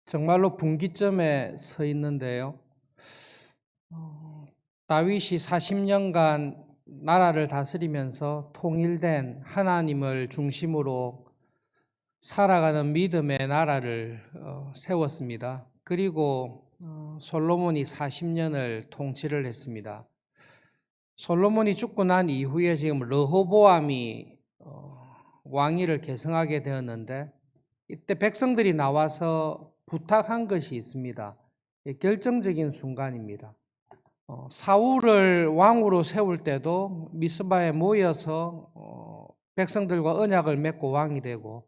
정말로 분기점에 서 있는데요. 다윗이 40년간 나라를 다스리면서 통일된 하나님을 중심으로 살아가는 믿음의 나라를 세웠습니다. 그리고 솔로몬이 40년을 통치를 했습니다. 솔로몬이 죽고 난 이후에 지금 르호보암이 왕위를 계승하게 되었는데, 이때 백성들이 나와서 부탁한 것이 있습니다. 결정적인 순간입니다. 사울을 왕으로 세울 때도 미스바에 모여서 백성들과 언약을 맺고 왕이 되고,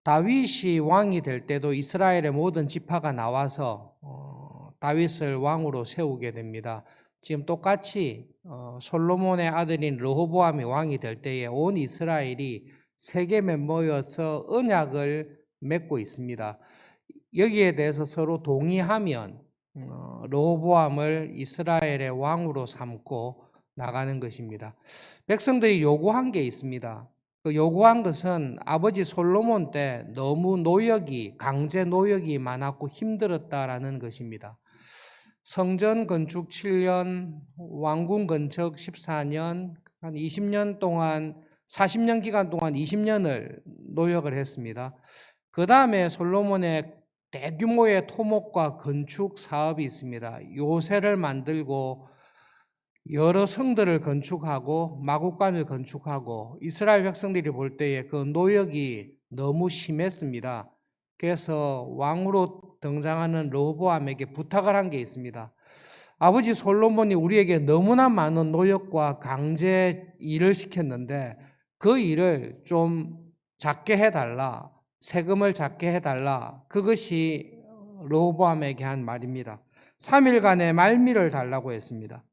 다윗이 왕이 될 때도 이스라엘의 모든 지파가 나와서 다윗을 왕으로 세우게 됩니다. 지금 똑같이 솔로몬의 아들인 르호보암이 왕이 될 때에 온 이스라엘이 세겜에 모여서 언약을 맺고 있습니다. 여기에 대해서 서로 동의하면 르호보암을 이스라엘의 왕으로 삼고 나가는 것입니다. 백성들이 요구한 게 있습니다. 그 요구한 것은 아버지 솔로몬 때 너무 강제 노역이 많았고 힘들었다라는 것입니다. 성전 건축 7년, 왕궁 건축 14년, 한 20년 동안, 40년 기간 동안 20년을 노역을 했습니다. 그 다음에 솔로몬의 대규모의 토목과 건축 사업이 있습니다. 요새를 만들고 여러 성들을 건축하고 마구간을 건축하고, 이스라엘 백성들이 볼 때에 그 노역이 너무 심했습니다. 그래서 왕으로 등장하는 르호보암에게 부탁을 한 게 있습니다. 아버지 솔로몬이 우리에게 너무나 많은 노역과 강제 일을 시켰는데 그 일을 좀 작게 해달라, 세금을 작게 해달라. 그것이 르호보암에게 한 말입니다. 3일간의 말미를 달라고 했습니다.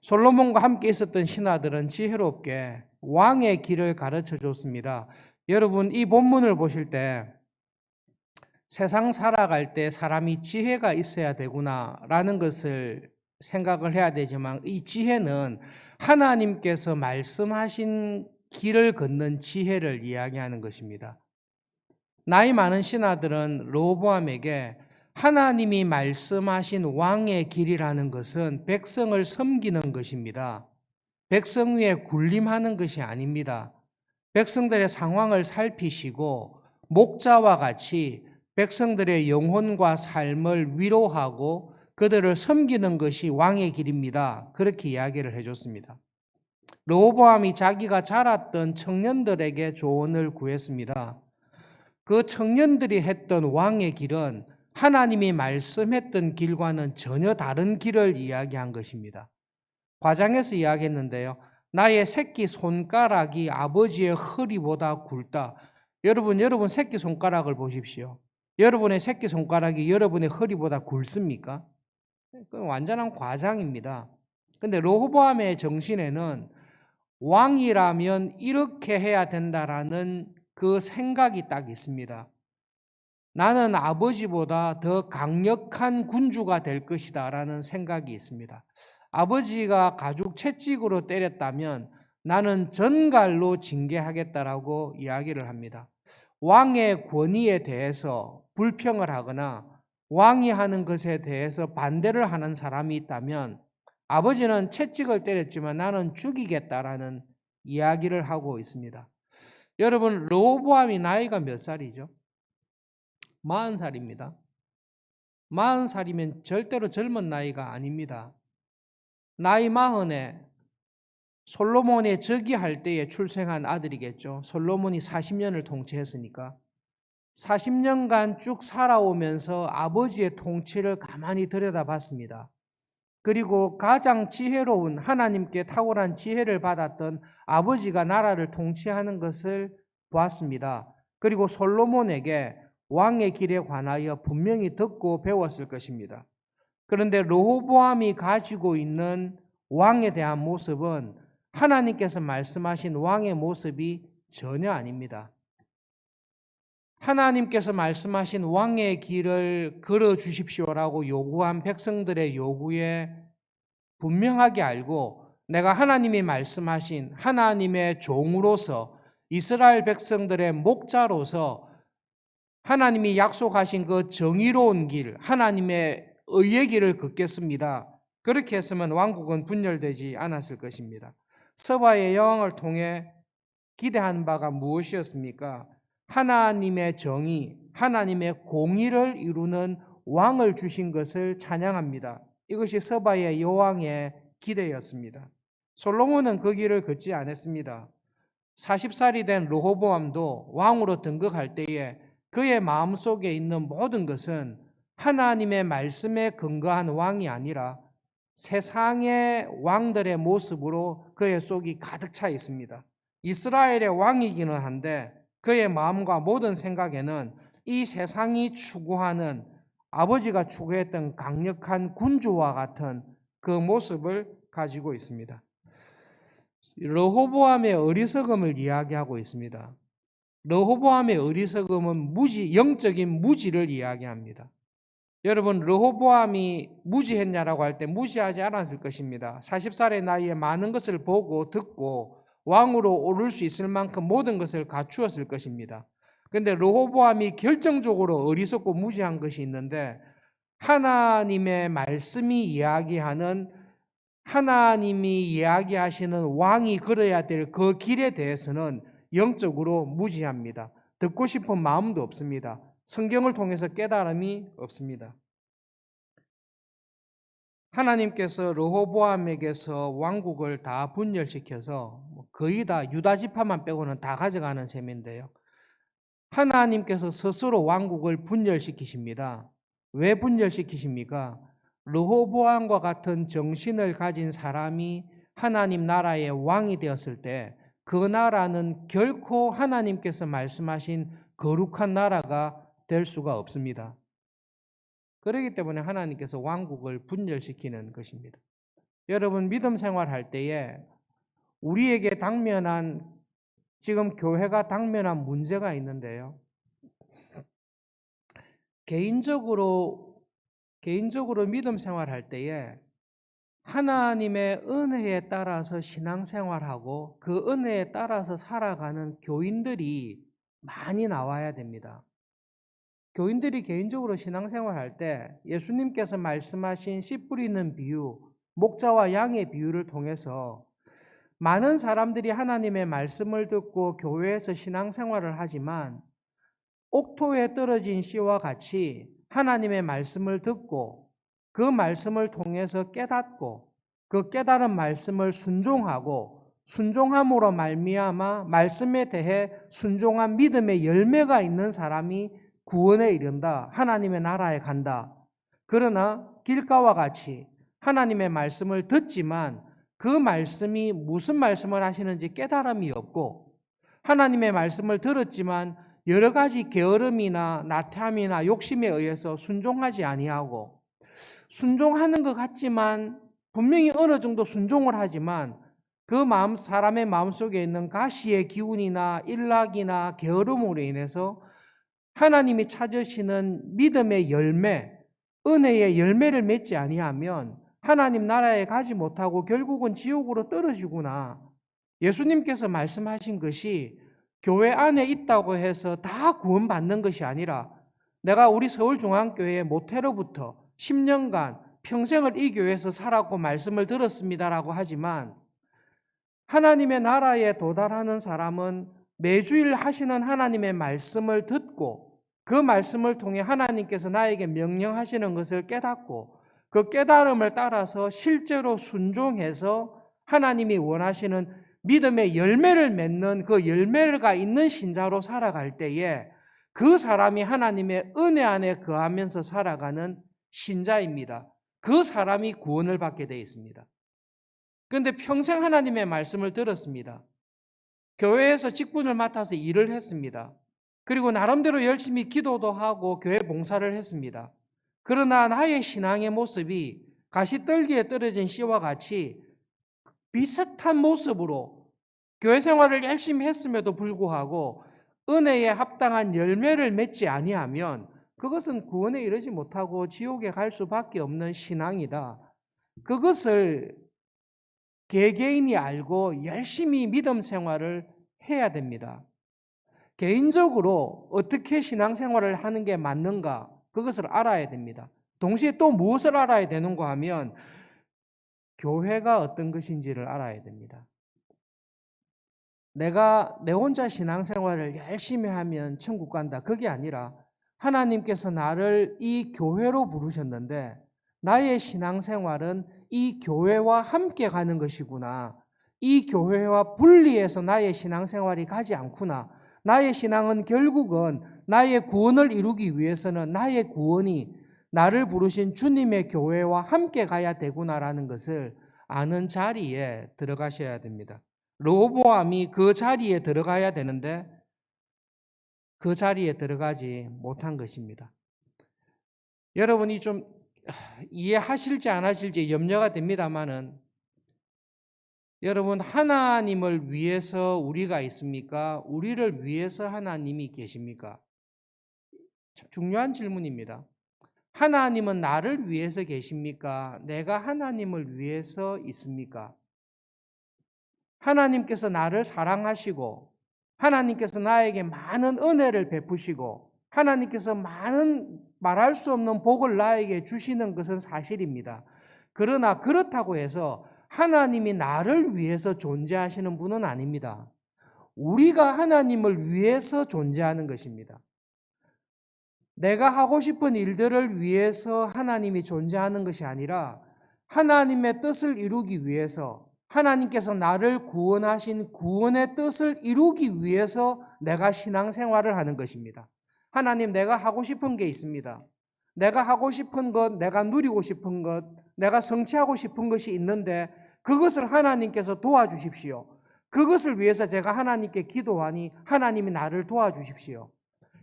솔로몬과 함께 있었던 신하들은 지혜롭게 왕의 길을 가르쳐 줬습니다. 여러분, 이 본문을 보실 때 세상 살아갈 때 사람이 지혜가 있어야 되구나라는 것을 생각을 해야 되지만, 이 지혜는 하나님께서 말씀하신 길을 걷는 지혜를 이야기하는 것입니다. 나이 많은 신하들은 르호보암에게 하나님이 말씀하신 왕의 길이라는 것은 백성을 섬기는 것입니다. 백성 위에 군림하는 것이 아닙니다. 백성들의 상황을 살피시고 목자와 같이 백성들의 영혼과 삶을 위로하고 그들을 섬기는 것이 왕의 길입니다. 그렇게 이야기를 해줬습니다. 르호보암이 자기가 자랐던 청년들에게 조언을 구했습니다. 그 청년들이 했던 왕의 길은 하나님이 말씀했던 길과는 전혀 다른 길을 이야기한 것입니다. 과장해서 이야기했는데요. 나의 새끼 손가락이 아버지의 허리보다 굵다. 여러분 새끼 손가락을 보십시오. 여러분의 새끼 손가락이 여러분의 허리보다 굵습니까? 그건 완전한 과장입니다. 근데 르호보암의 정신에는 왕이라면 이렇게 해야 된다라는 그 생각이 딱 있습니다. 나는 아버지보다 더 강력한 군주가 될 것이다 라는 생각이 있습니다. 아버지가 가죽 채찍으로 때렸다면 나는 전갈로 징계하겠다라고 이야기를 합니다. 왕의 권위에 대해서 불평을 하거나 왕이 하는 것에 대해서 반대를 하는 사람이 있다면 아버지는 채찍을 때렸지만 나는 죽이겠다라는 이야기를 하고 있습니다. 여러분, 르호보암이 나이가 몇 살이죠? 40살입니다. 40살이면 절대로 젊은 나이가 아닙니다. 나이 40에 솔로몬의 즉위할 때에 출생한 아들이겠죠. 솔로몬이 40년을 통치했으니까 40년간 쭉 살아오면서 아버지의 통치를 가만히 들여다봤습니다. 그리고 가장 지혜로운, 하나님께 탁월한 지혜를 받았던 아버지가 나라를 통치하는 것을 보았습니다. 그리고 솔로몬에게 왕의 길에 관하여 분명히 듣고 배웠을 것입니다. 그런데 르호보암이 가지고 있는 왕에 대한 모습은 하나님께서 말씀하신 왕의 모습이 전혀 아닙니다. 하나님께서 말씀하신 왕의 길을 걸어 주십시오라고 요구한 백성들의 요구에 분명하게 알고, 내가 하나님이 말씀하신 하나님의 종으로서 이스라엘 백성들의 목자로서 하나님이 약속하신 그 정의로운 길, 하나님의 의의 길을 걷겠습니다. 그렇게 했으면 왕국은 분열되지 않았을 것입니다. 서바의 여왕을 통해 기대한 바가 무엇이었습니까? 하나님의 정의, 하나님의 공의를 이루는 왕을 주신 것을 찬양합니다. 이것이 서바의 여왕의 기대였습니다. 솔로몬은 그 길을 걷지 않았습니다. 40살이 된 르호보암도 왕으로 등극할 때에 그의 마음속에 있는 모든 것은 하나님의 말씀에 근거한 왕이 아니라 세상의 왕들의 모습으로 그의 속이 가득 차 있습니다. 이스라엘의 왕이기는 한데 그의 마음과 모든 생각에는 이 세상이 추구하는, 아버지가 추구했던 강력한 군주와 같은 그 모습을 가지고 있습니다. 르호보암의 어리석음을 이야기하고 있습니다. 르호보암의 어리석음은 영적인 무지를 이야기합니다. 여러분, 르호보암이 무지했냐라고 할 때 무지하지 않았을 것입니다. 40살의 나이에 많은 것을 보고 듣고 왕으로 오를 수 있을 만큼 모든 것을 갖추었을 것입니다. 그런데 르호보암이 결정적으로 어리석고 무지한 것이 있는데, 하나님의 말씀이 이야기하는, 하나님이 이야기하시는 왕이 걸어야 될 그 길에 대해서는 영적으로 무지합니다. 듣고 싶은 마음도 없습니다. 성경을 통해서 깨달음이 없습니다. 하나님께서 르호보암에게서 왕국을 다 분열시켜서 거의 다 유다 지파만 빼고는 다 가져가는 셈인데요. 하나님께서 스스로 왕국을 분열시키십니다. 왜 분열시키십니까? 르호보암과 같은 정신을 가진 사람이 하나님 나라의 왕이 되었을 때 그 나라는 결코 하나님께서 말씀하신 거룩한 나라가 될 수가 없습니다. 그렇기 때문에 하나님께서 왕국을 분열시키는 것입니다. 여러분, 믿음 생활할 때에 우리에게 당면한, 지금 교회가 당면한 문제가 있는데요. 개인적으로 믿음 생활할 때에 하나님의 은혜에 따라서 신앙생활하고 그 은혜에 따라서 살아가는 교인들이 많이 나와야 됩니다. 교인들이 개인적으로 신앙생활할 때 예수님께서 말씀하신 씨 뿌리는 비유, 목자와 양의 비유를 통해서 많은 사람들이 하나님의 말씀을 듣고 교회에서 신앙생활을 하지만 옥토에 떨어진 씨와 같이 하나님의 말씀을 듣고 그 말씀을 통해서 깨닫고 그 깨달은 말씀을 순종하고 순종함으로 말미암아 말씀에 대해 순종한 믿음의 열매가 있는 사람이 구원에 이른다. 하나님의 나라에 간다. 그러나 길가와 같이 하나님의 말씀을 듣지만 그 말씀이 무슨 말씀을 하시는지 깨달음이 없고 하나님의 말씀을 들었지만 여러 가지 게으름이나 나태함이나 욕심에 의해서 순종하지 아니하고 순종하는 것 같지만 분명히 어느 정도 순종을 하지만 그 마음, 사람의 마음속에 있는 가시의 기운이나 일락이나 게으름으로 인해서 하나님이 찾으시는 믿음의 열매, 은혜의 열매를 맺지 아니하면 하나님 나라에 가지 못하고 결국은 지옥으로 떨어지구나. 예수님께서 말씀하신 것이 교회 안에 있다고 해서 다 구원받는 것이 아니라 내가 우리 서울중앙교회 모태로부터 10년간 평생을 이 교회에서 살았고 말씀을 들었습니다라고 하지만 하나님의 나라에 도달하는 사람은 매주일 하시는 하나님의 말씀을 듣고 그 말씀을 통해 하나님께서 나에게 명령하시는 것을 깨닫고 그 깨달음을 따라서 실제로 순종해서 하나님이 원하시는 믿음의 열매를 맺는 그 열매가 있는 신자로 살아갈 때에 그 사람이 하나님의 은혜 안에 거하면서 살아가는 신자입니다. 그 사람이 구원을 받게 되어 있습니다. 그런데 평생 하나님의 말씀을 들었습니다. 교회에서 직분을 맡아서 일을 했습니다. 그리고 나름대로 열심히 기도도 하고 교회 봉사를 했습니다. 그러나 나의 신앙의 모습이 가시떨기에 떨어진 씨와 같이 비슷한 모습으로 교회 생활을 열심히 했음에도 불구하고 은혜에 합당한 열매를 맺지 아니하면 그것은 구원에 이르지 못하고 지옥에 갈 수밖에 없는 신앙이다. 그것을 개개인이 알고 열심히 믿음 생활을 해야 됩니다. 개인적으로 어떻게 신앙생활을 하는 게 맞는가, 그것을 알아야 됩니다. 동시에 또 무엇을 알아야 되는가 하면 교회가 어떤 것인지를 알아야 됩니다. 내가 내 혼자 신앙생활을 열심히 하면 천국 간다, 그게 아니라 하나님께서 나를 이 교회로 부르셨는데 나의 신앙생활은 이 교회와 함께 가는 것이구나, 이 교회와 분리해서 나의 신앙생활이 가지 않구나, 나의 신앙은 결국은 나의 구원을 이루기 위해서는 나의 구원이 나를 부르신 주님의 교회와 함께 가야 되구나라는 것을 아는 자리에 들어가셔야 됩니다. 르호보암이 그 자리에 들어가야 되는데 그 자리에 들어가지 못한 것입니다. 여러분이 좀 이해하실지 안 하실지 염려가 됩니다만은, 여러분, 하나님을 위해서 우리가 있습니까? 우리를 위해서 하나님이 계십니까? 참 중요한 질문입니다. 하나님은 나를 위해서 계십니까? 내가 하나님을 위해서 있습니까? 하나님께서 나를 사랑하시고 하나님께서 나에게 많은 은혜를 베푸시고 하나님께서 많은 말할 수 없는 복을 나에게 주시는 것은 사실입니다. 그러나 그렇다고 해서 하나님이 나를 위해서 존재하시는 분은 아닙니다. 우리가 하나님을 위해서 존재하는 것입니다. 내가 하고 싶은 일들을 위해서 하나님이 존재하는 것이 아니라 하나님의 뜻을 이루기 위해서, 하나님께서 나를 구원하신 구원의 뜻을 이루기 위해서 내가 신앙생활을 하는 것입니다. 하나님, 내가 하고 싶은 게 있습니다. 내가 하고 싶은 것, 내가 누리고 싶은 것, 내가 성취하고 싶은 것이 있는데 그것을 하나님께서 도와주십시오. 그것을 위해서 제가 하나님께 기도하니 하나님이 나를 도와주십시오.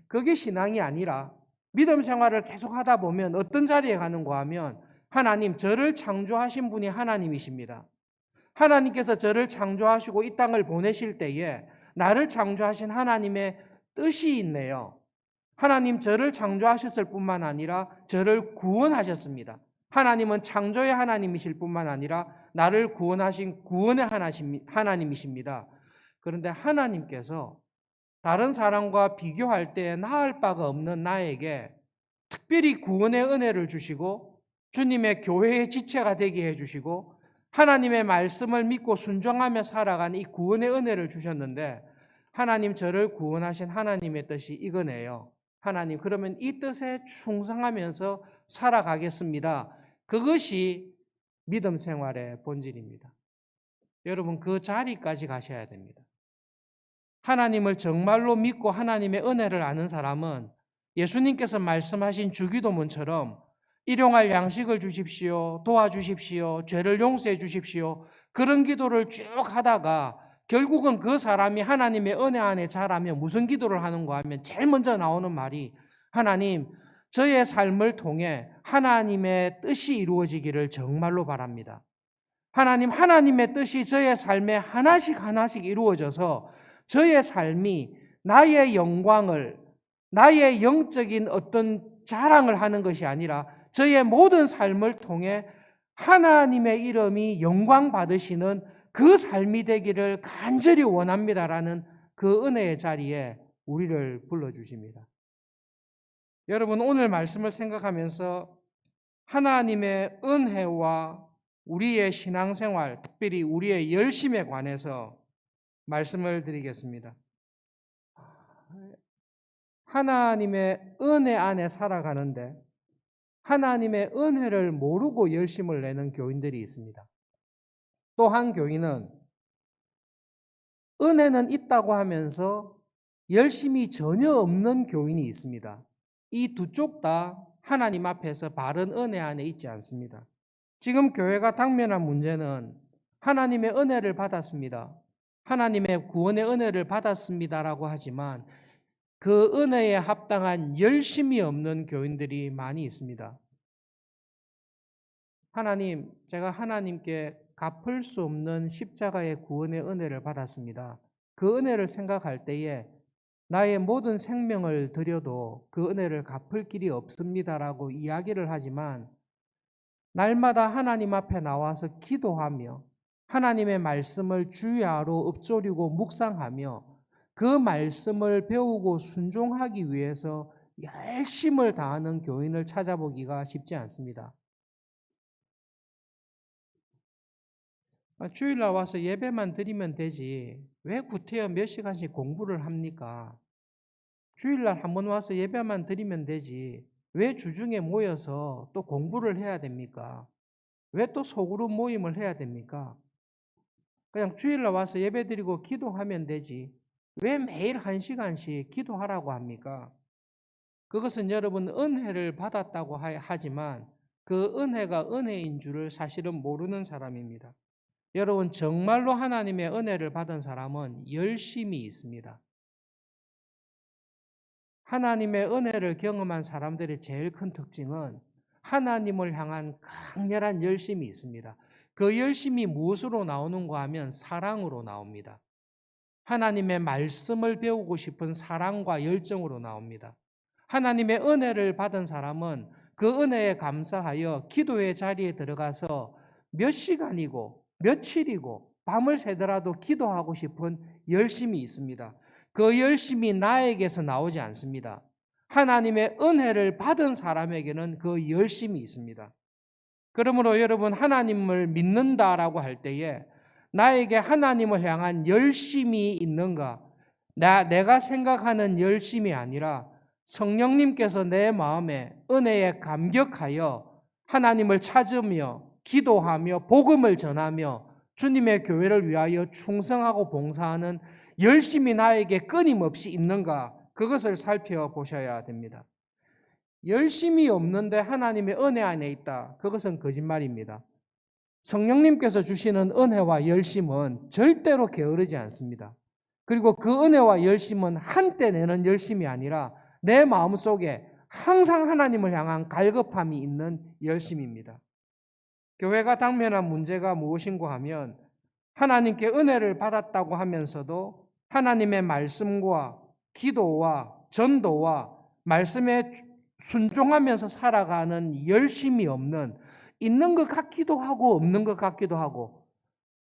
그게 신앙이 아니라 믿음 생활을 계속 하다 보면 어떤 자리에 가는가 하면, 하나님, 저를 창조하신 분이 하나님이십니다. 하나님께서 저를 창조하시고 이 땅을 보내실 때에 나를 창조하신 하나님의 뜻이 있네요. 하나님, 저를 창조하셨을 뿐만 아니라 저를 구원하셨습니다. 하나님은 창조의 하나님이실 뿐만 아니라 나를 구원하신 구원의 하나님이십니다. 그런데 하나님께서 다른 사람과 비교할 때 나을 바가 없는 나에게 특별히 구원의 은혜를 주시고 주님의 교회의 지체가 되게 해주시고 하나님의 말씀을 믿고 순종하며 살아가는 이 구원의 은혜를 주셨는데, 하나님, 저를 구원하신 하나님의 뜻이 이거네요. 하나님, 그러면 이 뜻에 충성하면서 살아가겠습니다. 그것이 믿음 생활의 본질입니다. 여러분, 그 자리까지 가셔야 됩니다. 하나님을 정말로 믿고 하나님의 은혜를 아는 사람은 예수님께서 말씀하신 주기도문처럼 일용할 양식을 주십시오, 도와주십시오, 죄를 용서해 주십시오, 그런 기도를 쭉 하다가 결국은 그 사람이 하나님의 은혜 안에 자라면 무슨 기도를 하는가 하면 제일 먼저 나오는 말이, 하나님, 저의 삶을 통해 하나님의 뜻이 이루어지기를 정말로 바랍니다. 하나님, 하나님의 뜻이 저의 삶에 하나씩 하나씩 이루어져서 저의 삶이 나의 영광을, 나의 영적인 어떤 자랑을 하는 것이 아니라 저의 모든 삶을 통해 하나님의 이름이 영광 받으시는 그 삶이 되기를 간절히 원합니다라는 그 은혜의 자리에 우리를 불러주십니다. 여러분, 오늘 말씀을 생각하면서 하나님의 은혜와 우리의 신앙생활, 특별히 우리의 열심에 관해서 말씀을 드리겠습니다. 하나님의 은혜 안에 살아가는데 하나님의 은혜를 모르고 열심을 내는 교인들이 있습니다. 또 한 교인은 은혜는 있다고 하면서 열심이 전혀 없는 교인이 있습니다. 이 두 쪽 다 하나님 앞에서 바른 은혜 안에 있지 않습니다. 지금 교회가 당면한 문제는 하나님의 은혜를 받았습니다, 하나님의 구원의 은혜를 받았습니다라고 하지만 그 은혜에 합당한 열심이 없는 교인들이 많이 있습니다. 하나님, 제가 하나님께 갚을 수 없는 십자가의 구원의 은혜를 받았습니다. 그 은혜를 생각할 때에 나의 모든 생명을 드려도 그 은혜를 갚을 길이 없습니다라고 이야기를 하지만 날마다 하나님 앞에 나와서 기도하며 하나님의 말씀을 주야로 읊조리고 묵상하며 그 말씀을 배우고 순종하기 위해서 열심을 다하는 교인을 찾아보기가 쉽지 않습니다. 주일날 와서 예배만 드리면 되지 왜 구태여 몇 시간씩 공부를 합니까? 주일날 한 번 와서 예배만 드리면 되지 왜 주중에 모여서 또 공부를 해야 됩니까? 왜 또 소그룹 모임을 해야 됩니까? 그냥 주일날 와서 예배 드리고 기도하면 되지 왜 매일 1시간씩 기도하라고 합니까? 그것은 여러분 은혜를 받았다고 하지만 그 은혜가 은혜인 줄을 사실은 모르는 사람입니다. 여러분 정말로 하나님의 은혜를 받은 사람은 열심이 있습니다. 하나님의 은혜를 경험한 사람들의 제일 큰 특징은 하나님을 향한 강렬한 열심이 있습니다. 그 열심이 무엇으로 나오는가 하면 사랑으로 나옵니다. 하나님의 말씀을 배우고 싶은 사랑과 열정으로 나옵니다. 하나님의 은혜를 받은 사람은 그 은혜에 감사하여 기도의 자리에 들어가서 몇 시간이고 며칠이고 밤을 새더라도 기도하고 싶은 열심이 있습니다. 그 열심이 나에게서 나오지 않습니다. 하나님의 은혜를 받은 사람에게는 그 열심이 있습니다. 그러므로 여러분 하나님을 믿는다라고 할 때에 나에게 하나님을 향한 열심이 있는가? 내가 생각하는 열심이 아니라 성령님께서 내 마음에 은혜에 감격하여 하나님을 찾으며 기도하며 복음을 전하며 주님의 교회를 위하여 충성하고 봉사하는 열심이 나에게 끊임없이 있는가? 그것을 살펴보셔야 됩니다. 열심이 없는데 하나님의 은혜 안에 있다. 그것은 거짓말입니다. 성령님께서 주시는 은혜와 열심은 절대로 게으르지 않습니다. 그리고 그 은혜와 열심은 한때 내는 열심이 아니라 내 마음속에 항상 하나님을 향한 갈급함이 있는 열심입니다. 교회가 당면한 문제가 무엇인가 하면 하나님께 은혜를 받았다고 하면서도 하나님의 말씀과 기도와 전도와 말씀에 순종하면서 살아가는 열심이 없는, 있는 것 같기도 하고 없는 것 같기도 하고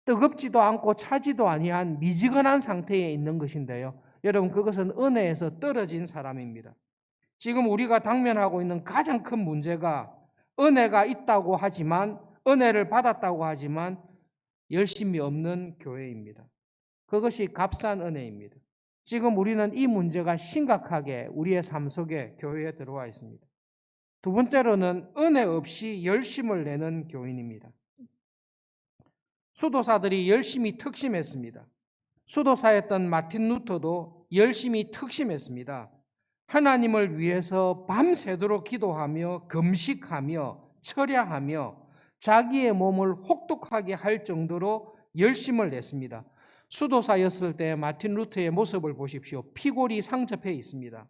뜨겁지도 않고 차지도 아니한 미지근한 상태에 있는 것인데요. 여러분 그것은 은혜에서 떨어진 사람입니다. 지금 우리가 당면하고 있는 가장 큰 문제가 은혜가 있다고 하지만 은혜를 받았다고 하지만 열심이 없는 교회입니다. 그것이 값싼 은혜입니다. 지금 우리는 이 문제가 심각하게 우리의 삶 속에 교회에 들어와 있습니다. 두 번째로는 은혜 없이 열심을 내는 교인입니다. 수도사들이 열심히 특심했습니다. 수도사였던 마틴 루터도 열심히 특심했습니다. 하나님을 위해서 밤새도록 기도하며 금식하며 철야하며 자기의 몸을 혹독하게 할 정도로 열심을 냈습니다. 수도사였을 때 마틴 루터의 모습을 보십시오. 피골이 상접해 있습니다.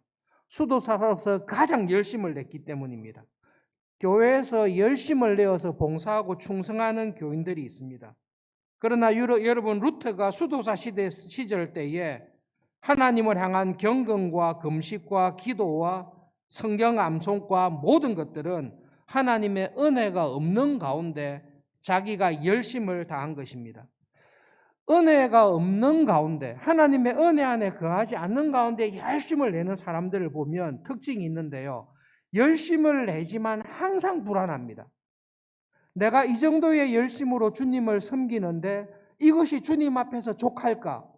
수도사로서 가장 열심을 냈기 때문입니다. 교회에서 열심을 내어서 봉사하고 충성하는 교인들이 있습니다. 그러나 여러분 루터가 수도사 시절 때에 하나님을 향한 경건과 금식과 기도와 성경 암송과 모든 것들은 하나님의 은혜가 없는 가운데 자기가 열심을 다한 것입니다. 은혜가 없는 가운데 하나님의 은혜 안에 거하지 않는 가운데 열심을 내는 사람들을 보면 특징이 있는데요. 열심을 내지만 항상 불안합니다. 내가 이 정도의 열심으로 주님을 섬기는데 이것이 주님 앞에서 족할까?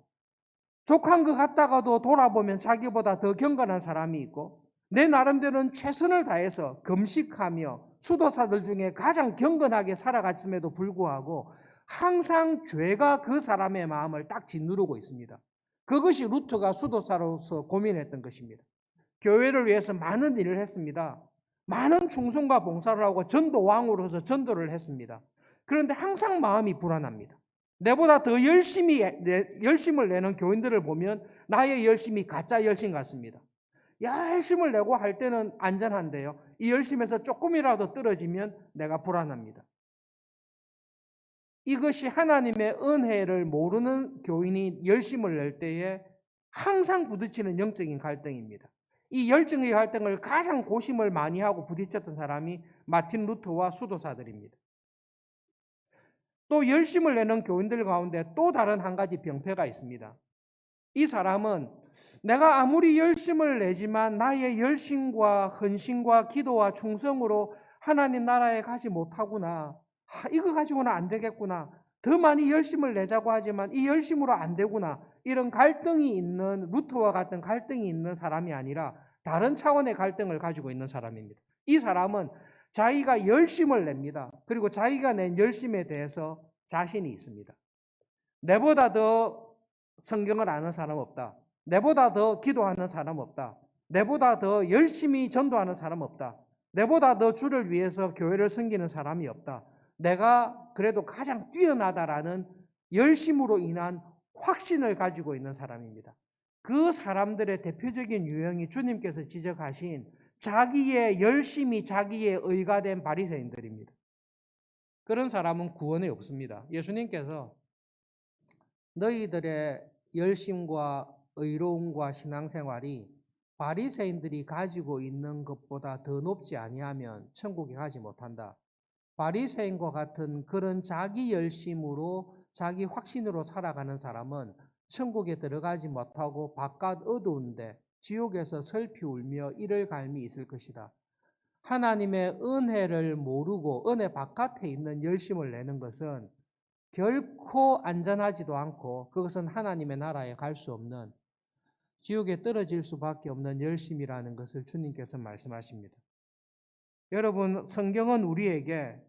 족한 것 같다가도 돌아보면 자기보다 더 경건한 사람이 있고 내 나름대로는 최선을 다해서 금식하며 수도사들 중에 가장 경건하게 살아갔음에도 불구하고 항상 죄가 그 사람의 마음을 딱 짓누르고 있습니다. 그것이 루터가 수도사로서 고민했던 것입니다. 교회를 위해서 많은 일을 했습니다. 많은 충성과 봉사를 하고 전도왕으로서 전도를 했습니다. 그런데 항상 마음이 불안합니다. 내보다 더 열심을 내는 교인들을 보면 나의 열심이 가짜 열심 같습니다. 열심을 내고 할 때는 안전한데요. 이 열심에서 조금이라도 떨어지면 내가 불안합니다. 이것이 하나님의 은혜를 모르는 교인이 열심을 낼 때에 항상 부딪히는 영적인 갈등입니다. 이 열정의 갈등을 가장 고심을 많이 하고 부딪혔던 사람이 마틴 루터와 수도사들입니다. 또 열심을 내는 교인들 가운데 또 다른 한 가지 병폐가 있습니다. 이 사람은 내가 아무리 열심을 내지만 나의 열심과 헌신과 기도와 충성으로 하나님 나라에 가지 못하구나. 이거 가지고는 안 되겠구나. 더 많이 열심을 내자고 하지만 이 열심으로 안 되구나. 이런 갈등이 있는, 루트와 같은 갈등이 있는 사람이 아니라 다른 차원의 갈등을 가지고 있는 사람입니다. 이 사람은 자기가 열심을 냅니다. 그리고 자기가 낸 열심에 대해서 자신이 있습니다. 내보다 더 성경을 아는 사람 없다. 내보다 더 기도하는 사람 없다. 내보다 더 열심히 전도하는 사람 없다. 내보다 더 주를 위해서 교회를 섬기는 사람이 없다. 내가 그래도 가장 뛰어나다라는 열심으로 인한 확신을 가지고 있는 사람입니다. 그 사람들의 대표적인 유형이 주님께서 지적하신 자기의 열심이 자기의 의가 된 바리새인들입니다. 그런 사람은 구원이 없습니다. 예수님께서 너희들의 열심과 의로움과 신앙생활이 바리새인들이 가지고 있는 것보다 더 높지 아니하면 천국에 가지 못한다. 바리새인과 같은 그런 자기 열심으로 자기 확신으로 살아가는 사람은 천국에 들어가지 못하고 바깥 어두운데 지옥에서 슬피 울며 이를 갈미 있을 것이다. 하나님의 은혜를 모르고 은혜 바깥에 있는 열심을 내는 것은 결코 안전하지도 않고 그것은 하나님의 나라에 갈 수 없는 지옥에 떨어질 수밖에 없는 열심이라는 것을 주님께서 말씀하십니다. 여러분, 성경은 우리에게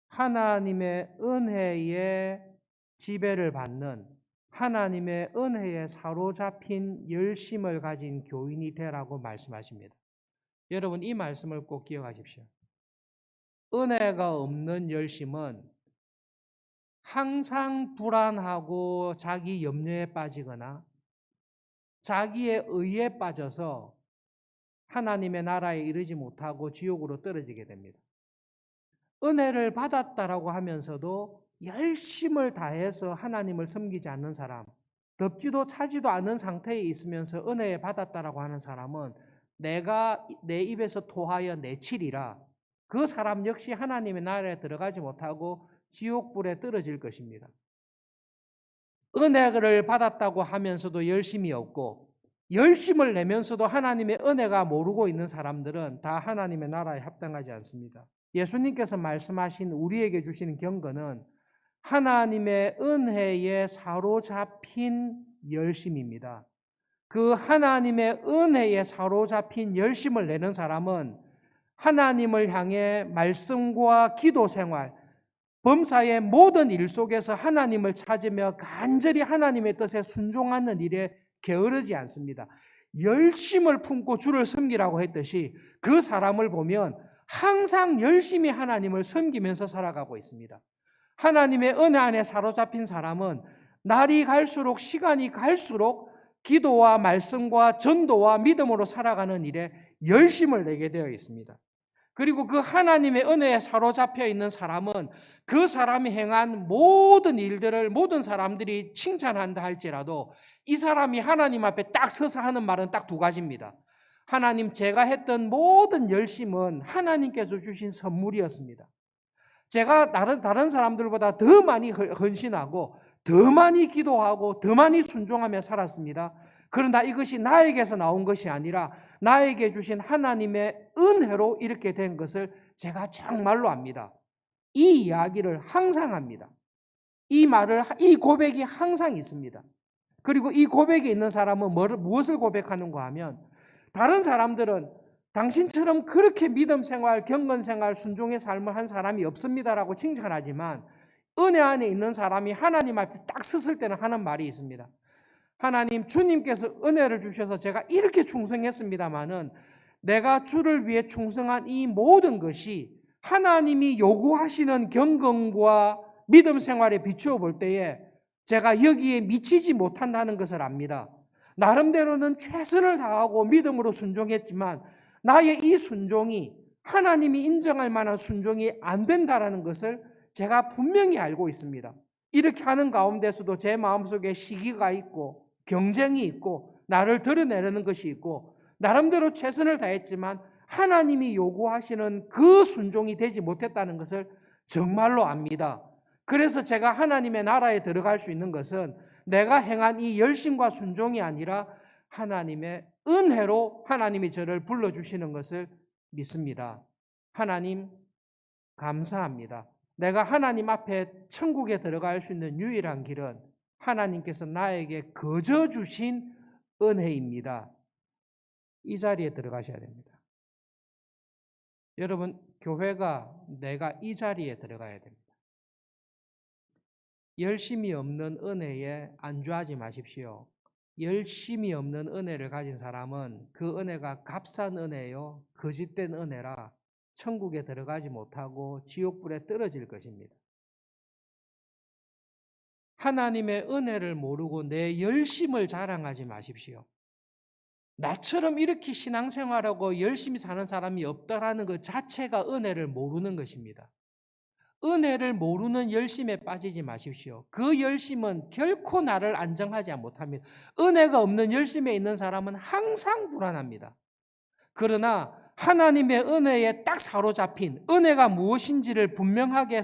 하나님의 은혜의 지배를 받는 하나님의 은혜에 사로잡힌 열심을 가진 교인이 되라고 말씀하십니다. 여러분, 이 말씀을 꼭 기억하십시오. 은혜가 없는 열심은 항상 불안하고 자기 염려에 빠지거나 자기의 의에 빠져서 하나님의 나라에 이르지 못하고 지옥으로 떨어지게 됩니다. 은혜를 받았다라고 하면서도 열심을 다해서 하나님을 섬기지 않는 사람, 덥지도 차지도 않은 상태에 있으면서 은혜에 받았다라고 하는 사람은 내가 내 입에서 토하여 내치리라. 그 사람 역시 하나님의 나라에 들어가지 못하고 지옥불에 떨어질 것입니다. 은혜를 받았다고 하면서도 열심이 없고 열심을 내면서도 하나님의 은혜가 모르고 있는 사람들은 다 하나님의 나라에 합당하지 않습니다. 예수님께서 말씀하신 우리에게 주시는 경고는 하나님의 은혜에 사로잡힌 열심입니다. 그 하나님의 은혜에 사로잡힌 열심을 내는 사람은 하나님을 향해 말씀과 기도 생활, 범사의 모든 일 속에서 하나님을 찾으며 간절히 하나님의 뜻에 순종하는 일에 게으르지 않습니다. 열심을 품고 주를 섬기라고 했듯이 그 사람을 보면 항상 열심히 하나님을 섬기면서 살아가고 있습니다. 하나님의 은혜 안에 사로잡힌 사람은 날이 갈수록 시간이 갈수록 기도와 말씀과 전도와 믿음으로 살아가는 일에 열심을 내게 되어 있습니다. 그리고 그 하나님의 은혜에 사로잡혀 있는 사람은 그 사람이 행한 모든 일들을 모든 사람들이 칭찬한다 할지라도 이 사람이 하나님 앞에 딱 서서 하는 말은 딱 두 가지입니다. 하나님, 제가 했던 모든 열심은 하나님께서 주신 선물이었습니다. 제가 다른 사람들보다 더 많이 헌신하고 더 많이 기도하고 더 많이 순종하며 살았습니다. 그러나 이것이 나에게서 나온 것이 아니라 나에게 주신 하나님의 은혜로 이렇게 된 것을 제가 정말로 압니다. 이 이야기를 항상 합니다. 이 고백이 항상 있습니다. 그리고 이 고백이 있는 사람은 무엇을 고백하는가 하면 다른 사람들은 당신처럼 그렇게 믿음 생활, 경건 생활, 순종의 삶을 한 사람이 없습니다라고 칭찬하지만 은혜 안에 있는 사람이 하나님 앞에 딱 섰을 때는 하는 말이 있습니다. 하나님, 주님께서 은혜를 주셔서 제가 이렇게 충성했습니다마는 내가 주를 위해 충성한 이 모든 것이 하나님이 요구하시는 경건과 믿음 생활에 비추어 볼 때에 제가 여기에 미치지 못한다는 것을 압니다. 나름대로는 최선을 다하고 믿음으로 순종했지만 나의 이 순종이 하나님이 인정할 만한 순종이 안 된다는 것을 제가 분명히 알고 있습니다. 이렇게 하는 가운데서도 제 마음속에 시기가 있고 경쟁이 있고 나를 드러내려는 것이 있고 나름대로 최선을 다했지만 하나님이 요구하시는 그 순종이 되지 못했다는 것을 정말로 압니다. 그래서 제가 하나님의 나라에 들어갈 수 있는 것은 내가 행한 이 열심과 순종이 아니라 하나님의 은혜로 하나님이 저를 불러주시는 것을 믿습니다. 하나님, 감사합니다. 내가 하나님 앞에 천국에 들어갈 수 있는 유일한 길은 하나님께서 나에게 거저 주신 은혜입니다. 이 자리에 들어가셔야 됩니다. 여러분, 교회가 내가 이 자리에 들어가야 됩니다. 열심이 없는 은혜에 안주하지 마십시오. 열심이 없는 은혜를 가진 사람은 그 은혜가 값싼 은혜요, 거짓된 은혜라 천국에 들어가지 못하고 지옥불에 떨어질 것입니다. 하나님의 은혜를 모르고 내 열심을 자랑하지 마십시오. 나처럼 이렇게 신앙생활하고 열심히 사는 사람이 없다라는 것 자체가 은혜를 모르는 것입니다. 은혜를 모르는 열심에 빠지지 마십시오. 그 열심은 결코 나를 안정하지 못합니다. 은혜가 없는 열심에 있는 사람은 항상 불안합니다. 그러나 하나님의 은혜에 딱 사로잡힌 은혜가 무엇인지를 분명하게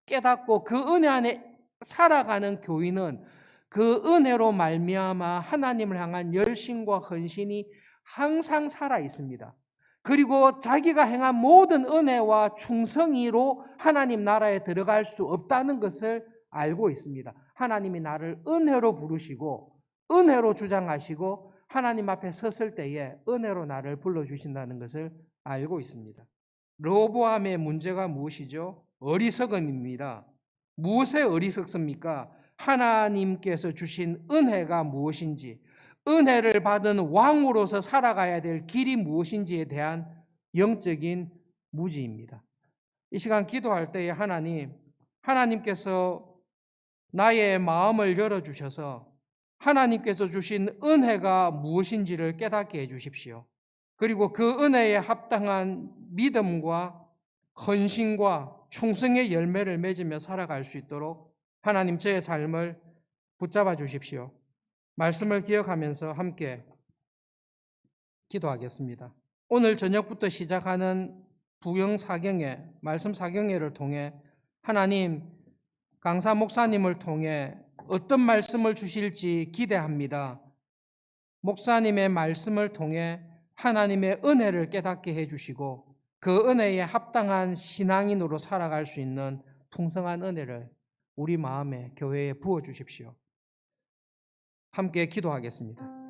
깨닫고 그 은혜 안에 살아가는 교인은 그 은혜로 말미암아 하나님을 향한 열심과 헌신이 항상 살아 있습니다. 그리고 자기가 행한 모든 은혜와 충성이로 하나님 나라에 들어갈 수 없다는 것을 알고 있습니다. 하나님이 나를 은혜로 부르시고 은혜로 주장하시고 하나님 앞에 섰을 때에 은혜로 나를 불러주신다는 것을 알고 있습니다. 르호보암의 문제가 무엇이죠? 어리석음입니다. 무엇에 어리석습니까? 하나님께서 주신 은혜가 무엇인지, 은혜를 받은 왕으로서 살아가야 될 길이 무엇인지에 대한 영적인 무지입니다. 이 시간 기도할 때에 하나님께서 나의 마음을 열어주셔서 하나님께서 주신 은혜가 무엇인지를 깨닫게 해주십시오. 그리고 그 은혜에 합당한 믿음과 헌신과 충성의 열매를 맺으며 살아갈 수 있도록 하나님 저의 삶을 붙잡아 주십시오. 말씀을 기억하면서 함께 기도하겠습니다. 오늘 저녁부터 시작하는 부영 사경회, 말씀 사경회를 통해 하나님, 강사 목사님을 통해 어떤 말씀을 주실지 기대합니다. 목사님의 말씀을 통해 하나님의 은혜를 깨닫게 해주시고 그 은혜에 합당한 신앙인으로 살아갈 수 있는 풍성한 은혜를 우리 마음에, 교회에 부어주십시오. 함께 기도하겠습니다.